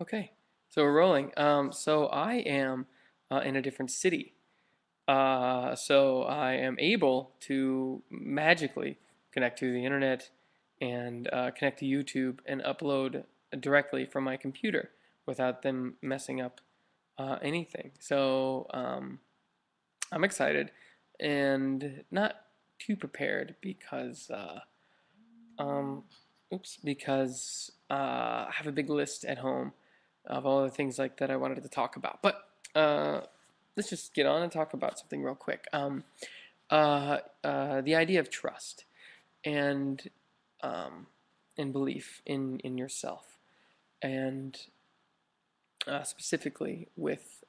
Okay, so we're rolling. So I am in a different city. So I am able to magically connect to the internet and connect to YouTube and upload directly from my computer without them messing up anything. So I'm excited and not too prepared because um, I have a big list at home of all the things like that I wanted to talk about. But let's just get on and talk about something real quick. The idea of trust and um, and belief in yourself, and specifically with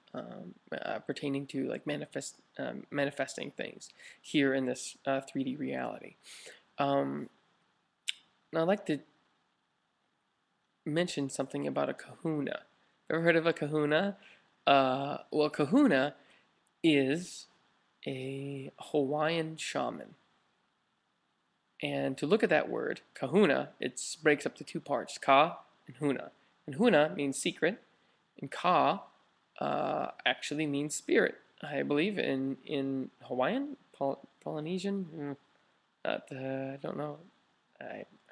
pertaining to like manifesting things here in this 3D reality. Um, I'd like to mention something about a kahuna. Ever heard of a kahuna? Well, kahuna is a Hawaiian shaman. And to look at that word, kahuna, it breaks up to two parts, ka and huna. And huna means secret, and ka actually means spirit, I believe, in Hawaiian, Polynesian. I don't know.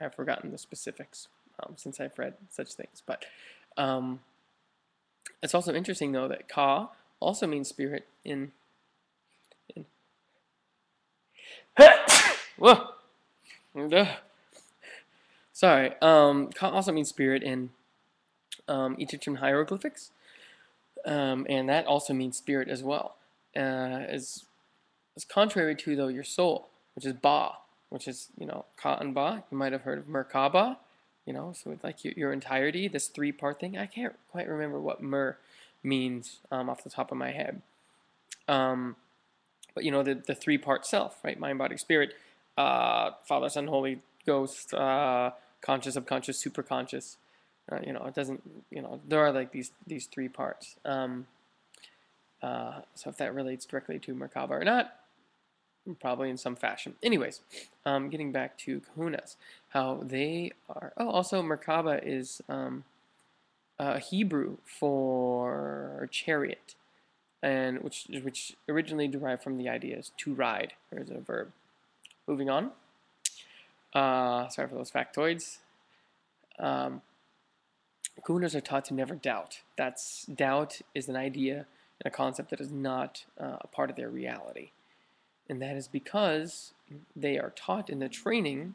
I've forgotten the specifics since I've read such things. But um, it's also interesting, though, that ka also means spirit in whoa, sorry. Ka also means spirit in Egyptian hieroglyphics, and that also means spirit as well. As contrary to though your soul, which is ba, which is ka and ba. You might have heard of Merkaba, so it's like your entirety, this three-part thing. I can't quite remember what mer means off the top of my head. Um, but the three-part self, right? Mind, body, spirit, Father, Son, Holy Ghost, conscious, subconscious, superconscious. It doesn't. There are like these three parts. So if that relates directly to Merkaba or not, probably in some fashion. Anyways, getting back to kahunas, how they are. Oh, also Merkaba is Hebrew for chariot, and which originally derived from the ideas to ride. There's a verb. Moving on. Sorry for those factoids. Um, Kahunas are taught to never doubt. Doubt is an idea and a concept that is not a part of their reality. And that is because they are taught in the training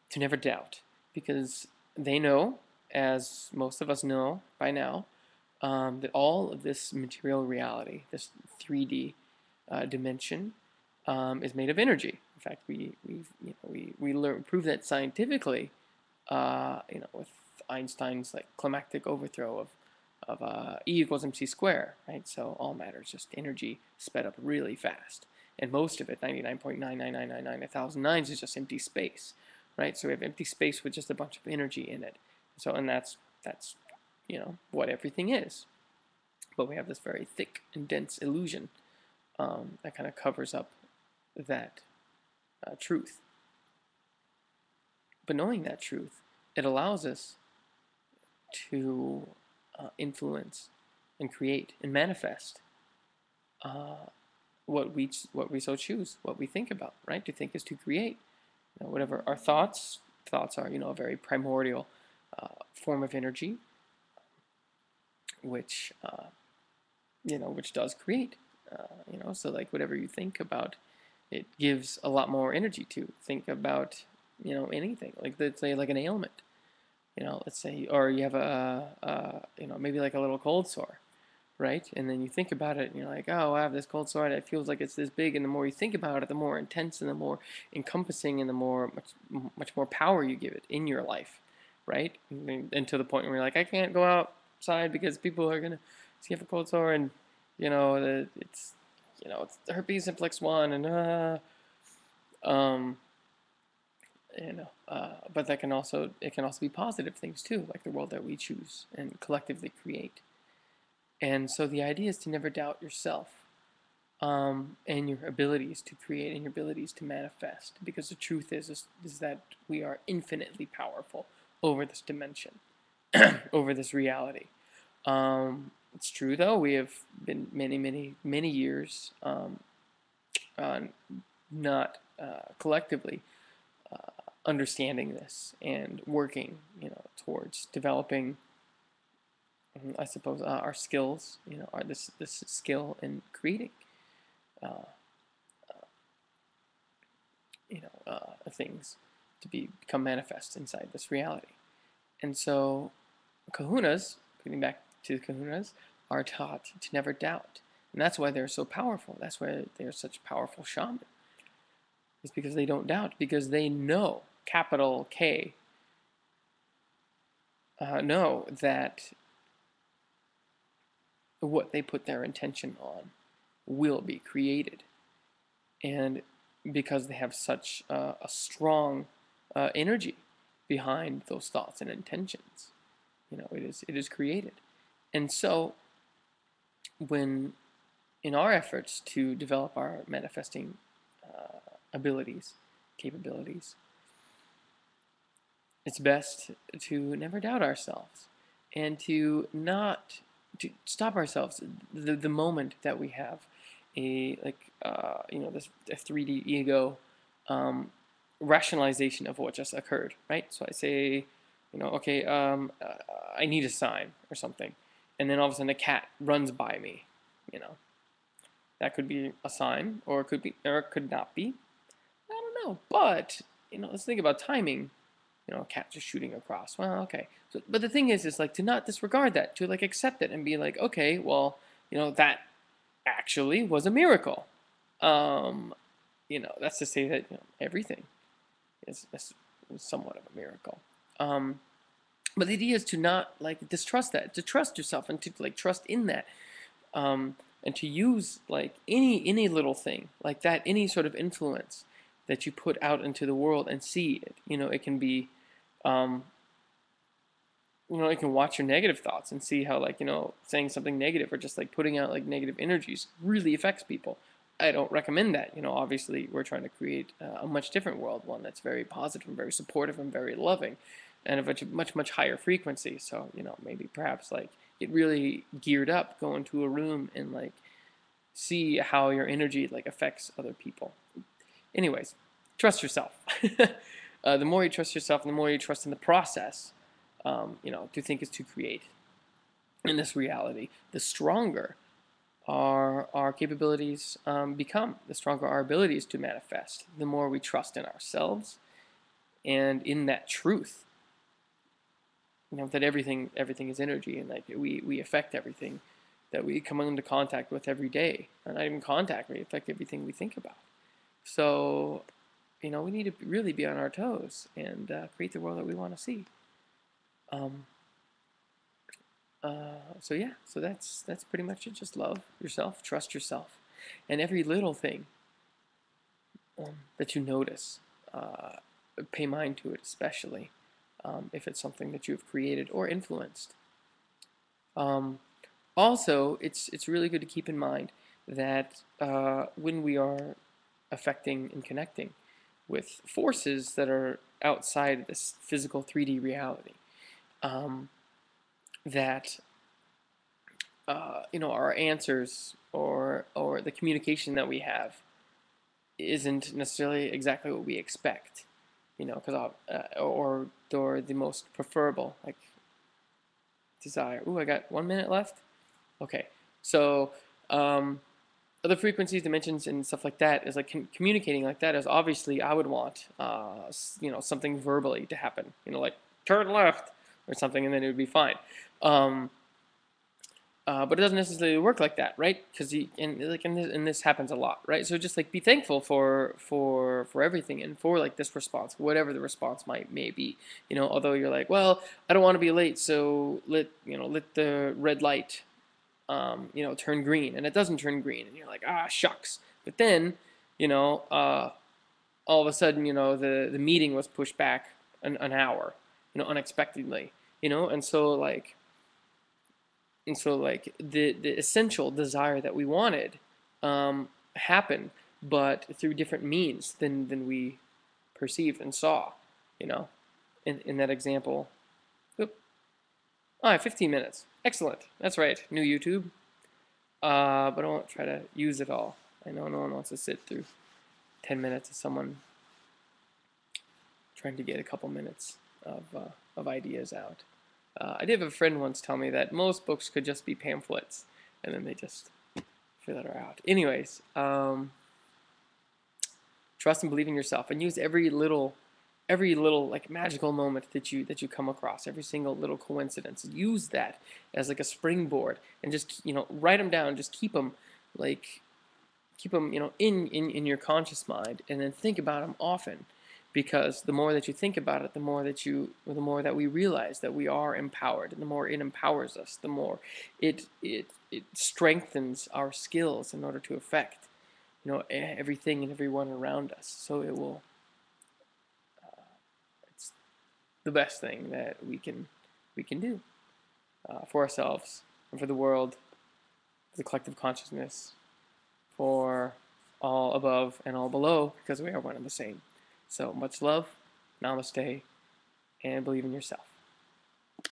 to never doubt. Because they know, as most of us know by now, that all of this material reality, this 3D dimension, is made of energy. In fact, we prove that scientifically, with Einstein's like climactic overthrow of E equals mc squared, right? So all matter is just energy sped up really fast, and most of it, 99.99999 1,000 nines, is just empty space, right? So we have empty space with just a bunch of energy in it. So and that's what everything is. But we have this very thick and dense illusion that kind of covers up that truth. But knowing that truth, it allows us to influence and create and manifest uh, what we so choose, what we think about. Right? To think is to create. Whatever our thoughts are, a very primordial form of energy, which which does create. So like whatever you think about, it gives a lot more energy to think about. Anything like let's say like an ailment. Let's say, or you have maybe like a little cold sore, right? And then you think about it and you're like, oh, I have this cold sore and it feels like it's this big. And the more you think about it, the more intense and the more encompassing and the more much more power you give it in your life, right? And to the point where you're like, I can't go outside because people are gonna see if a cold sore, and it's herpes simplex 1, and um but it can also be positive things too, like the world that we choose and collectively create. And so the idea is to never doubt yourself, and your abilities to create and your abilities to manifest, because the truth is that we are infinitely powerful over this dimension. over this reality. It's true though, we have been many years not collectively understanding this and working, towards developing, I suppose, our skills, our this skill in creating, uh, things to become manifest inside this reality. And so, kahunas, getting back to the kahunas, are taught to never doubt. And that's why they're so powerful. That's why they're such powerful shamans. It's because they don't doubt, because they know, capital K, know that what they put their intention on will be created. And because they have such a strong energy behind those thoughts and intentions, it is created. And so, when in our efforts to develop our manifesting abilities, capabilities, it's best to never doubt ourselves and to not to stop ourselves the moment that we have a this a 3D ego rationalization of what just occurred, right? So I say, okay, I need a sign or something, and then all of a sudden a cat runs by me, you know. That could be a sign, or it could not be. I don't know, but let's think about timing. A cat just shooting across. Well, okay. So, but the thing is like to not disregard that, to like accept it and be like, okay, well, that actually was a miracle. That's to say that everything is somewhat of a miracle. But the idea is to not like distrust that, to trust yourself and to like trust in that, and to use like any little thing like that, any sort of influence that you put out into the world and see it. It can be, you can watch your negative thoughts and see how like saying something negative or just like putting out like negative energies really affects people. I don't recommend that. Obviously we're trying to create a much different world, one that's very positive and very supportive and very loving, and of a much higher frequency. So maybe perhaps like get really geared up, go into a room and like see how your energy like affects other people. Anyways, trust yourself. The more you trust yourself, and the more you trust in the process, to think is to create in this reality, the stronger our capabilities become, the stronger our abilities to manifest, the more we trust in ourselves and in that truth, that everything is energy, and like we affect everything that we come into contact with every day. And not even contact, we affect everything we think about. So, we need to really be on our toes and create the world that we want to see. So yeah, so that's pretty much it. Just love yourself, trust yourself, and every little thing that you notice, pay mind to it, especially if it's something that you have created or influenced. Also, it's really good to keep in mind that when we are affecting and connecting with forces that are outside of this physical 3D reality, that our answers or the communication that we have isn't necessarily exactly what we expect, because or the most preferable like desire. Ooh, I got 1 minute left. Okay, so other frequencies, dimensions, and stuff like that is like communicating like that is obviously I would want something verbally to happen, like turn left or something, and then it would be fine. But it doesn't necessarily work like that, right? Because and this happens a lot, right? So just like be thankful for everything and for like this response, whatever the response may be. Although you're like, well, I don't want to be late, so let the red light, turn green, and it doesn't turn green, and you're like, ah, shucks. But then, all of a sudden, the meeting was pushed back an hour, unexpectedly, and so like the essential desire that we wanted happened, but through different means than we perceived and saw, in that example. Oop. Oh, I have 15 minutes. Excellent. That's right. New YouTube. But I won't try to use it all. I know no one wants to sit through 10 minutes of someone trying to get a couple minutes of ideas out. I did have a friend once tell me that most books could just be pamphlets, and then they just figure that out. Anyways, trust and believe in yourself, and use every little like magical moment that you come across, every single little coincidence. Use that as like a springboard, and just write them down. Just like keep them in your conscious mind, and then think about them often, because the more that you think about it, the more that we realize that we are empowered, and the more it empowers us, the more it strengthens our skills in order to affect everything and everyone around us. So it's the best thing that we can do for ourselves and for the world, for the collective consciousness, for all above and all below, because we are one and the same. So much love, namaste, and believe in yourself.